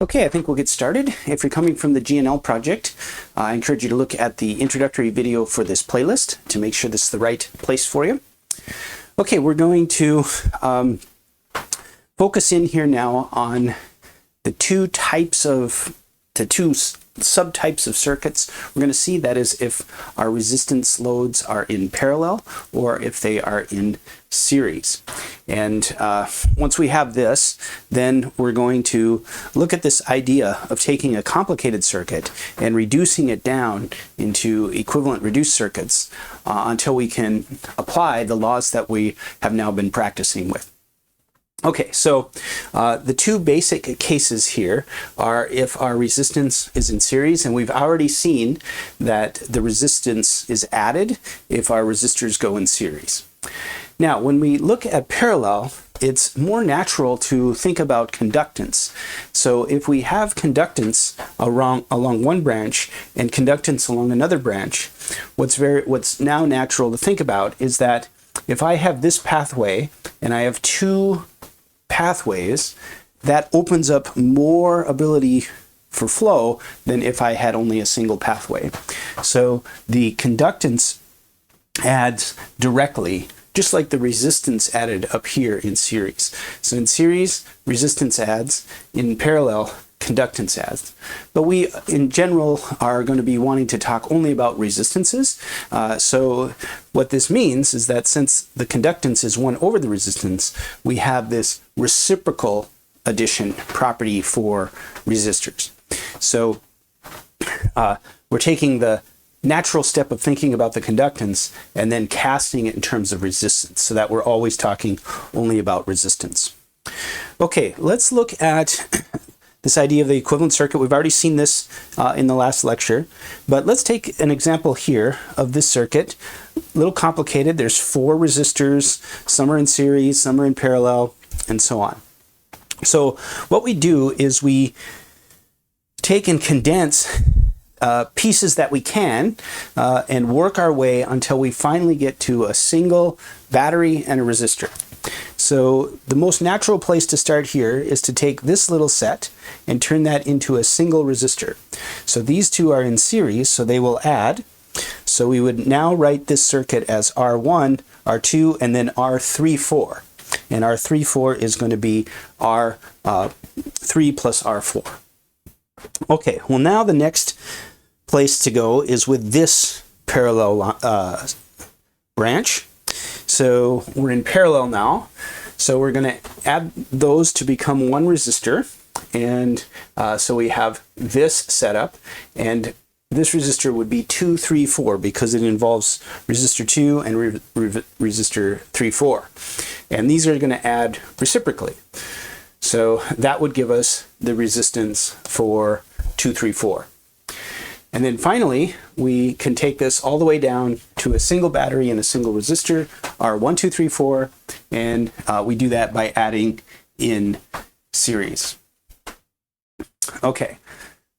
Okay, I think we'll get started. If you're coming from the GNL project, I encourage you to look at the introductory video for this playlist to make sure this is the right place for you. Okay, we're going to focus in here now on the two subtypes of circuits. We're going to see that is if our resistance loads are in parallel or if they are in series. And once we have this, then we're going to look at this idea of taking a complicated circuit and reducing it down into equivalent reduced circuits until we can apply the laws that we have now been practicing with. Okay, so the two basic cases here are if our resistance is in series, and we've already seen that the resistance is added if our resistors go in series. Now, when we look at parallel, it's more natural to think about conductance. So if we have conductance along one branch and conductance along another branch, what's now natural to think about is that if I have this pathway and I have two pathways, that opens up more ability for flow than if I had only a single pathway. So the conductance adds directly, just like the resistance added up here in series. So in series, resistance adds. In parallel, conductance adds. But we, in general, are going to be wanting to talk only about resistances. So what this means is that since the conductance is 1 over the resistance, we have this reciprocal addition property for resistors. So we're taking the natural step of thinking about the conductance and then casting it in terms of resistance, so that we're always talking only about resistance. Okay, let's look at this idea of the equivalent circuit. We've already seen this in the last lecture, but let's take an example here of this circuit. A little complicated. There's 4 resistors, some are in series, some are in parallel, and so on. So what we do is we take and condense pieces that we can and work our way until we finally get to a single battery and a resistor. So the most natural place to start here is to take this little set and turn that into a single resistor. So these two are in series, so they will add. So we would now write this circuit as R1, R2, and then R34. And R34 is going to be R3 plus R4. Okay, well now the next place to go is with this parallel branch. So we're in parallel now. So we're going to add those to become one resistor. And so we have this setup. And this resistor would be 2, 3, 4 because it involves resistor 2 and resistor 3, 4. And these are going to add reciprocally. So that would give us the resistance for 2, 3, 4. And then finally, we can take this all the way down to a single battery and a single resistor, R1, 2, 3, 4, and we do that by adding in series. Okay,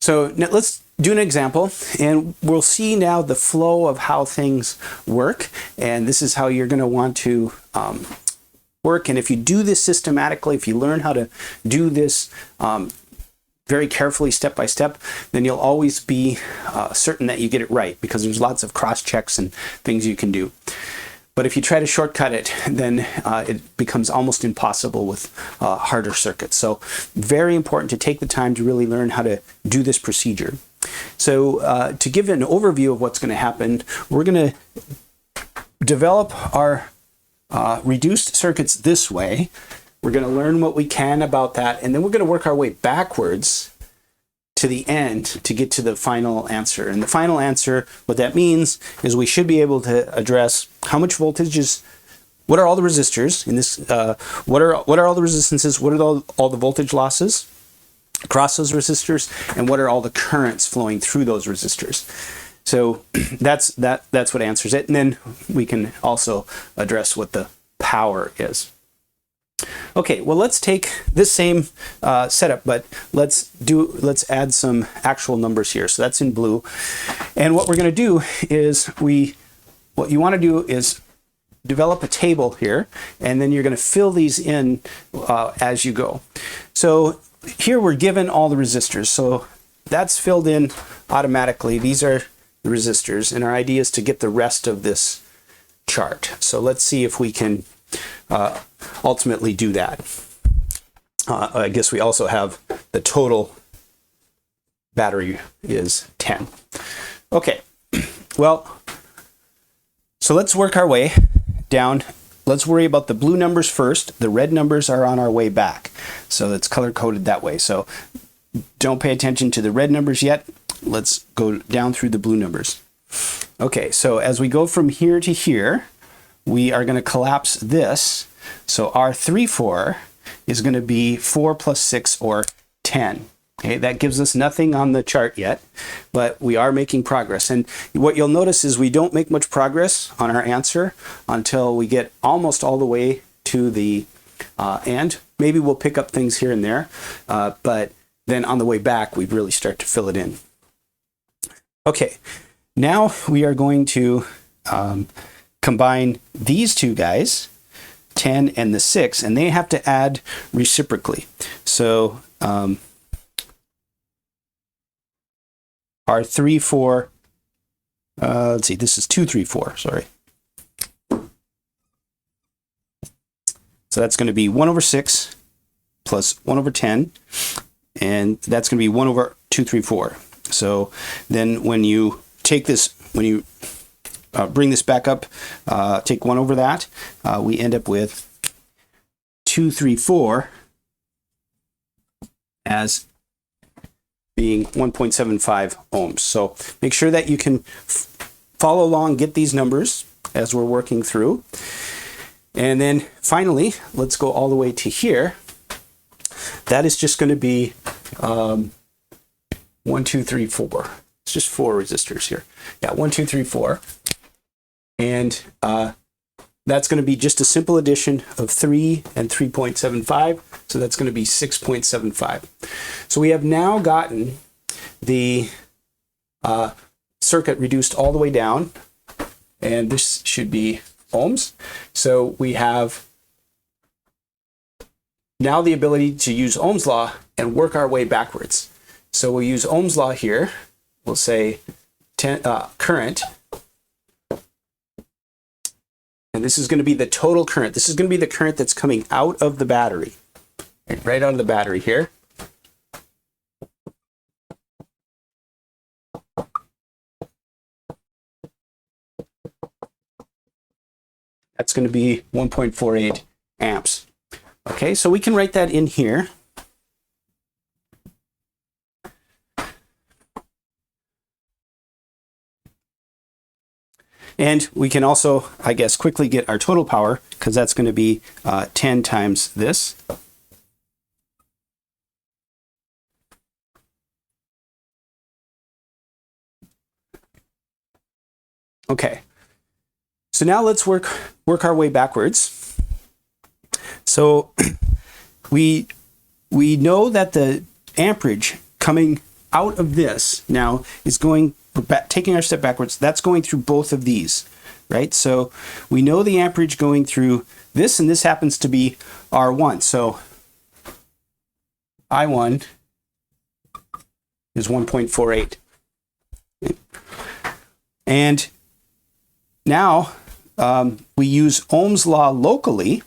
so now let's do an example, and we'll see now the flow of how things work, and this is how you're going to want to work. And if you do this systematically, if you learn how to do this very carefully, step by step, then you'll always be certain that you get it right, because there's lots of cross checks and things you can do. But if you try to shortcut it, then it becomes almost impossible with harder circuits. So very important to take the time to really learn how to do this procedure. So to give an overview of what's going to happen, we're going to develop our reduced circuits this way. We're going to learn what we can about that, and then we're going to work our way backwards to the end to get to the final answer. And the final answer, what that means is we should be able to address how much voltage is, what are all the resistors in this, what are all the resistances, what are all the voltage losses across those resistors, and what are all the currents flowing through those resistors. So that's what answers it. And then we can also address what the power is. Okay, well, let's take this same setup, but let's add some actual numbers here. So that's in blue. And what we're going to do is what you want to do is develop a table here, and then you're going to fill these in as you go. So here we're given all the resistors, so that's filled in automatically. These are the resistors, and our idea is to get the rest of this chart. So let's see if we can ultimately do that. I guess we also have the total battery is 10. Okay, well, so let's work our way down. Let's worry about the blue numbers first. The red numbers are on our way back. So it's color-coded that way. So don't pay attention to the red numbers yet. Let's go down through the blue numbers. Okay, so as we go from here to here, we are going to collapse this. So our 3,4 is going to be 4 plus 6, or 10. Okay, that gives us nothing on the chart yet, but we are making progress. And what you'll notice is we don't make much progress on our answer until we get almost all the way to the end. Maybe we'll pick up things here and there, but then on the way back, we really start to fill it in. Okay, now we are going to combine these two guys, 10 and the 6, and they have to add reciprocally. So our 3,4, let's see, this is 2, 3, 4, sorry. So that's going to be 1 over 6 plus 1 over 10, and that's going to be 1 over 2, 3, 4. So then when you take this, when you bring this back up, take 1 over that, we end up with 2, 3, 4 as being 1.75 ohms. So make sure that you can follow along, get these numbers as we're working through. And then finally, let's go all the way to here. That is just going to be 1, 2, 3, 4. It's just 4 resistors here. Yeah, 1, 2, 3, 4. And that's going to be just a simple addition of 3 and 3.75. So that's going to be 6.75. So we have now gotten the circuit reduced all the way down. And this should be ohms. So we have now the ability to use Ohm's law and work our way backwards. So we'll use Ohm's law here. We'll say current. And this is going to be the total current. This is going to be the current that's coming out of the battery. Right out of the battery here. That's going to be 1.48 amps. Okay, so we can write that in here. And we can also, I guess, quickly get our total power, because that's going to be 10 times this. Okay, so now let's work our way backwards. So we know that the amperage coming out of this now is going, taking our step backwards, that's going through both of these, right? So we know the amperage going through this, and this happens to be R1. So I1 is 1.48. And now we use Ohm's law locally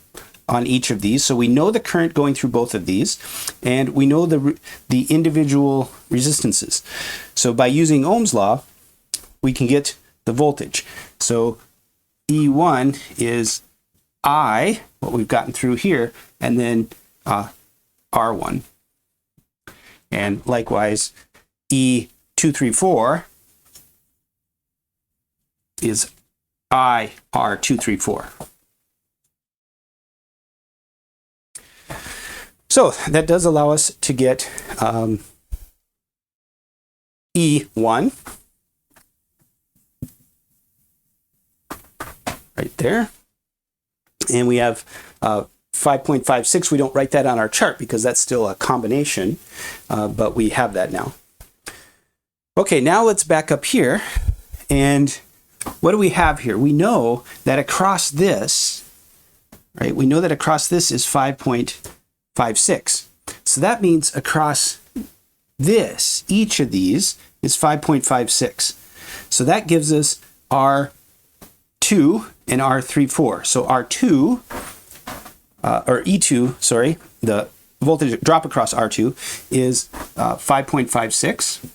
on each of these. So we know the current going through both of these, and we know the individual resistances. So by using Ohm's law, we can get the voltage. So E1 is I, what we've gotten through here, and then R1. And likewise, E234 is I R234. So that does allow us to get E1 right there. And we have 5.56. We don't write that on our chart because that's still a combination, but we have that now. Okay, now let's back up here. And what do we have here? We know that across this, right? We know that across this is 5.56. So So that means across this, each of these is 5.56. So that gives us R2 and R34. So R2, or E2, sorry, the voltage drop across R2 is 5.56.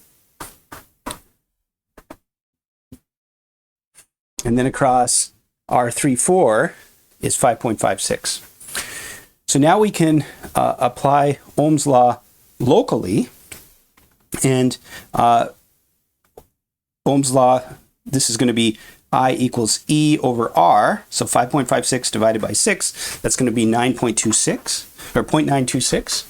And then across R34 is 5.56. So now we can apply Ohm's law locally. And Ohm's law, this is going to be I equals E over R. So 5.56 divided by 6, that's going to be 9.26 or 0.926.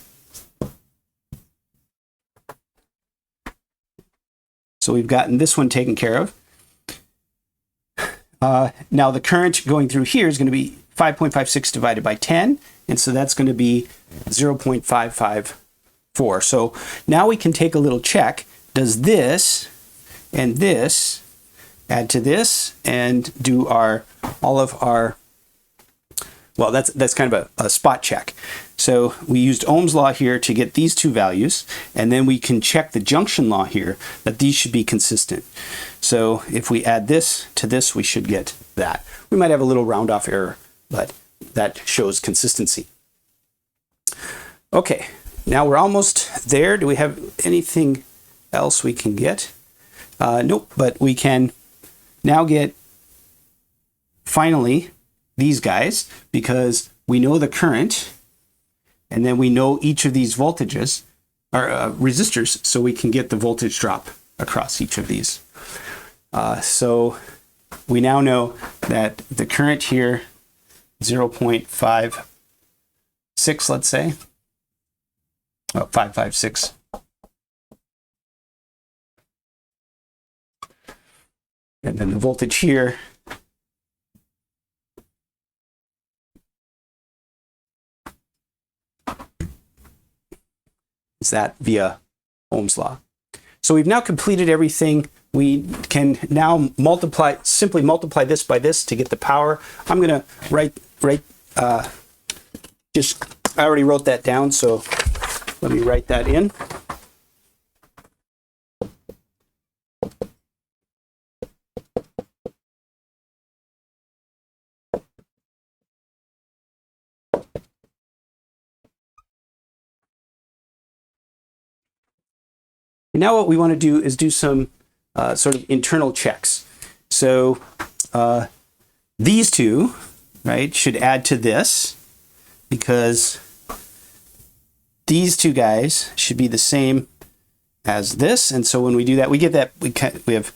So we've gotten this one taken care of. Now the current going through here is going to be 5.56 divided by 10. And so that's going to be 0.554. So now we can take a little check. Does this and this add to this and do all of our, well, that's kind of a spot check. So we used Ohm's law here to get these two values, and then we can check the junction law here that these should be consistent. So if we add this to this, we should get that. We might have a little round off error, but that shows consistency. Okay, now we're almost there. Do we have anything else we can get? Nope, but we can now get finally these guys, because we know the current and then we know each of these voltages or resistors, so we can get the voltage drop across each of these. So we now know that the current here, 0.56, let's say, 556. And then the voltage here is that via Ohm's law. So we've now completed everything. We can now simply multiply this by this to get the power. I'm going to I already wrote that down, so let me write that in. Now what we want to do is do some sort of internal checks. So these two, right, should add to this, because these two guys should be the same as this. And so when we do that, we get that we have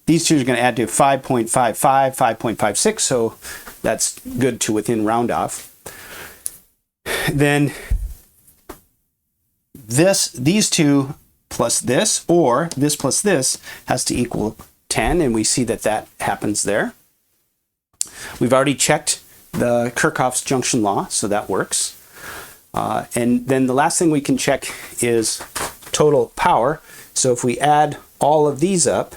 these two are going to add to 5.55, 5.56. So that's good to within round off. Then these two plus this, or this plus this, has to equal 10, and we see that that happens there. We've already checked the Kirchhoff's junction law, so that works. And then the last thing we can check is total power. So if we add all of these up,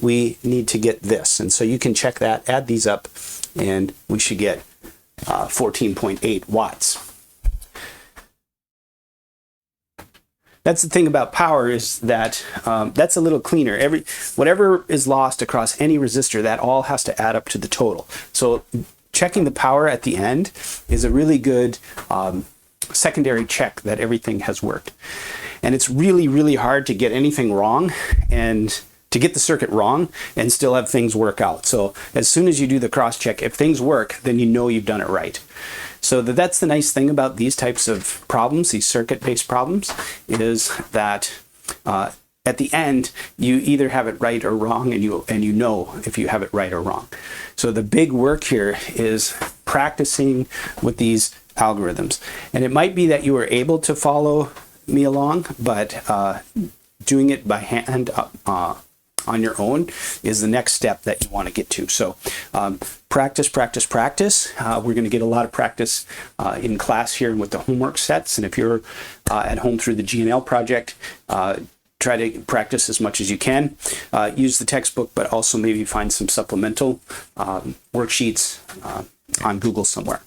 we need to get this. And so you can check that, add these up, and we should get 14.8 watts. That's the thing about power, is that that's a little cleaner. Whatever is lost across any resistor, that all has to add up to the total. So checking the power at the end is a really good secondary check that everything has worked. And it's really, really hard to get anything wrong and to get the circuit wrong and still have things work out. So as soon as you do the cross check, if things work, then you know you've done it right. So that's the nice thing about these types of problems, these circuit-based problems, is that at the end you either have it right or wrong, and you know if you have it right or wrong. So the big work here is practicing with these algorithms. And it might be that you were able to follow me along, but doing it by hand on your own is the next step that you want to get to. So practice, practice, practice. We're going to get a lot of practice in class here and with the homework sets. And if you're at home through the G&L project, try to practice as much as you can. Use the textbook, but also maybe find some supplemental worksheets on Google somewhere.